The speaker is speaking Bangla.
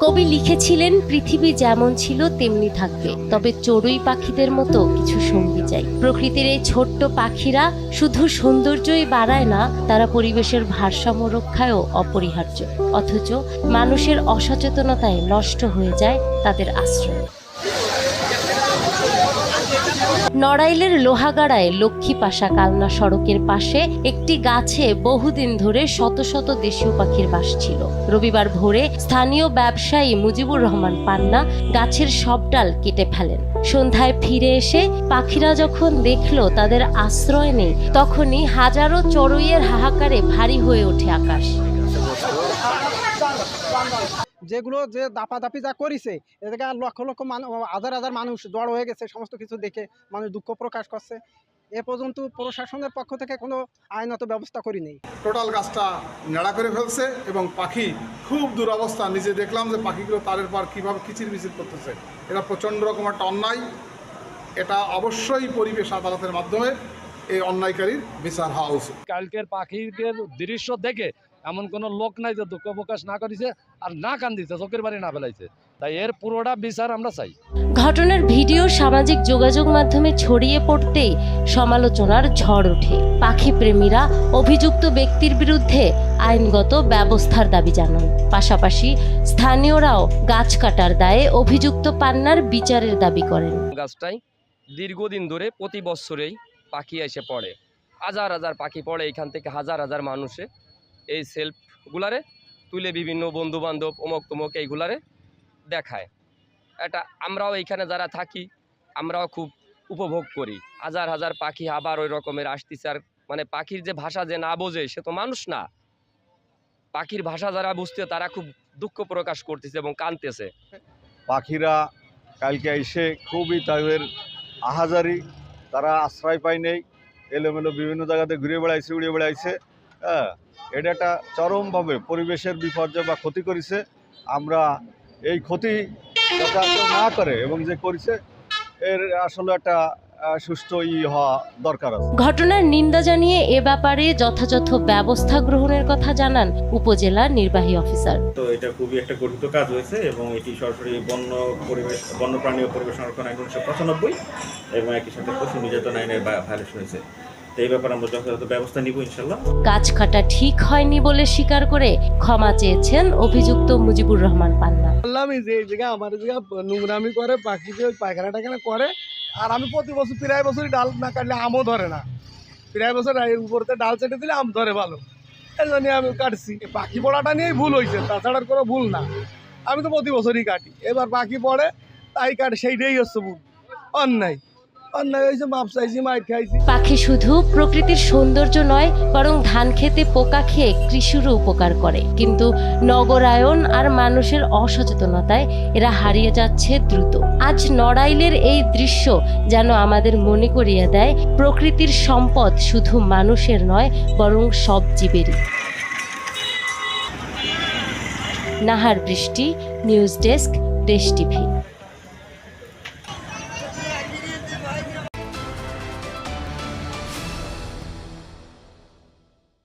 কবি লিখেছিলেন, পৃথিবী যেমন ছিল তেমনি থাকবে, তবে চড়ুই পাখিদের মতো কিছু সঙ্গী চাই। প্রকৃতির এই ছোট্ট পাখিরা শুধু সৌন্দর্যই বাড়ায় না, তারা পরিবেশের ভারসাম্য রক্ষায়ও অপরিহার্য। অথচ মানুষের অসচেতনতায় নষ্ট হয়ে যায় তাদের আশ্রয়। নড়াইলের লোহাগাড়ায় লক্ষ্মীপাশা কালনা সড়কের পাশে একটি গাছে বহুদিন ধরে শত শত দেশীয় পাখির বাস ছিল। রবিবার ভোরে স্থানীয় ব্যবসায়ী মুজিবুর রহমান পান্না গাছের সব ডাল কেটে ফেলেন। সন্ধ্যায় ফিরে এসে পাখিরা যখন দেখলো তাদের আশ্রয় নেই, তখনই হাজারো চড়ুইয়ের হাহাকারে ভারী হয়ে ওঠে আকাশ। যেগুলো যে দাপাদাপি যা করেছে এদিকে লক্ষ লক্ষ হাজার হাজার মানুষ জড় হয়ে গেছে, সমস্ত কিছু দেখে মানুষ দুঃখ প্রকাশ করছে। এ পর্যন্ত প্রশাসনের পক্ষ থেকে কোনো আইনত ব্যবস্থা করিনি। টোটাল গাছটা নেড়া করে ফেলছে এবং পাখি খুব দুরবস্থা। নিজে দেখলাম যে পাখিগুলো তারের পর কীভাবে কিচিরমিচির করতেছে। এটা প্রচণ্ড রকম একটা অন্যায়। এটা অবশ্যই পরিবেশ আদালতের মাধ্যমে এই অন্যায়কারীর বিচার হওয়া উচিত। কালকের পাখিদের দৃশ্য দেখে এমন কোনো লোক নাই যে দুঃখ প্রকাশ না করেছে আর না কান্দিছে, চোখের বাড়ি না ফেলাইছে। তাই এর পুরোটা বিচার আমরা চাই। ঘটনার ভিডিও সামাজিক যোগাযোগ মাধ্যমে ছড়িয়ে পড়তেই সমালোচনার ঝড় ওঠে। পাখি প্রেমীরা অভিযুক্ত ব্যক্তির বিরুদ্ধে আইনগত ব্যবস্থার দাবি জানান। পাশাপাশি স্থানীয়রাও গাছ কাটার দায়ে অভিযুক্ত পান্নার বিচারের দাবি করেন। গাছটাই দীর্ঘদিন ধরে প্রতি বছরেই পাখি এসে পড়ে, হাজার হাজার পাখি পড়ে। এখান থেকে হাজার হাজার মানুষে এই সেলফগুলারে তুলে বিভিন্ন বন্ধু বান্ধব অমুক তমুক এইগুলারে দেখায়। এটা আমরাও এইখানে যারা থাকি আমরাও খুব উপভোগ করি। হাজার হাজার পাখি আবার ওই রকমের আসতেছে। আর মানে পাখির যে ভাষা যে না বোঝে সে তো মানুষ না। পাখির ভাষা যারা বুঝতে তারা খুব দুঃখ প্রকাশ করতেছে এবং কাঁদতেছে। পাখিরা কালকে এসে খুবই তাদের আহাজারি, তারা আশ্রয় পায় নেই, এলোমেলো বিভিন্ন জায়গাতে ঘুরে বেড়াইছে, উড়ে বেড়াইছে। হ্যাঁ, এটা একটা চরমভাবে পরিবেশের বিপর্যয় বা ক্ষতি করেছে। আমরা এই ক্ষতি যাতে কেউ না করে এবং যে করেছে এর আসলে একটা সুষ্ঠু হওয়া দরকার আছে। ঘটনার নিন্দা জানিয়ে এ ব্যাপারে যথাযথ ব্যবস্থা গ্রহণের কথা জানান উপজেলা নির্বাহী অফিসার। তো এটা খুবই একটা গঠিত কাজ হয়েছে এবং এটি সরাসরি বন্যপ্রাণী ও পরিবেশ সংরক্ষণ আইন 1995 এবং একই সাথে পশু নির্যাতন আইনের ভায়োলেশন হয়েছে। এই ব্যাপারে আমরা যথাযথ ব্যবস্থা নিব ইনশাল্লাহ। গাছ কাটা ঠিক হয়নি বলে স্বীকার করে ক্ষমা চেয়েছেন অভিযুক্ত মুজিবুর রহমান পান্না। বললাম যে এই জায়গা আমার জায়গা নোংরামি করে, পাখিদের পায়খানা টাখানা করে, আর আমি প্রতি বছর প্রায় বছরই ডাল না কাটলে আমও ধরে না। প্রায় বছর উপরতে ডাল চেটে দিলে আম ধরে ভালো, এই জন্য আমি কাটছি। পাখি পড়াটা নিয়েই ভুল হয়েছে, তাছাড়া কোনো ভুল না। আমি তো প্রতি বছরই কাটি, এবার পাখি পড়ে তাই কাটে, সেইটাই হচ্ছে ভুল। অন্যায় হয়েছে, মাপ চাইছি, মাইর খাইছি। পাখি শুধু প্রকৃতির সৌন্দর্য নয়, বরং ধান খেতে পোকা খেয়ে কৃষিরও উপকার করে। কিন্তু নগরায়ন আর মানুষের অসচেতনতায় এরা হারিয়ে যাচ্ছে দ্রুত। আজ নড়াইলের এই দৃশ্য যেন আমাদের মনে করিয়ে দেয়, প্রকৃতির সম্পদ শুধু মানুষের নয়, বরং সব জীবেরই। নাহার বৃষ্টি, নিউজ ডেস্ক, দেশ টিভি।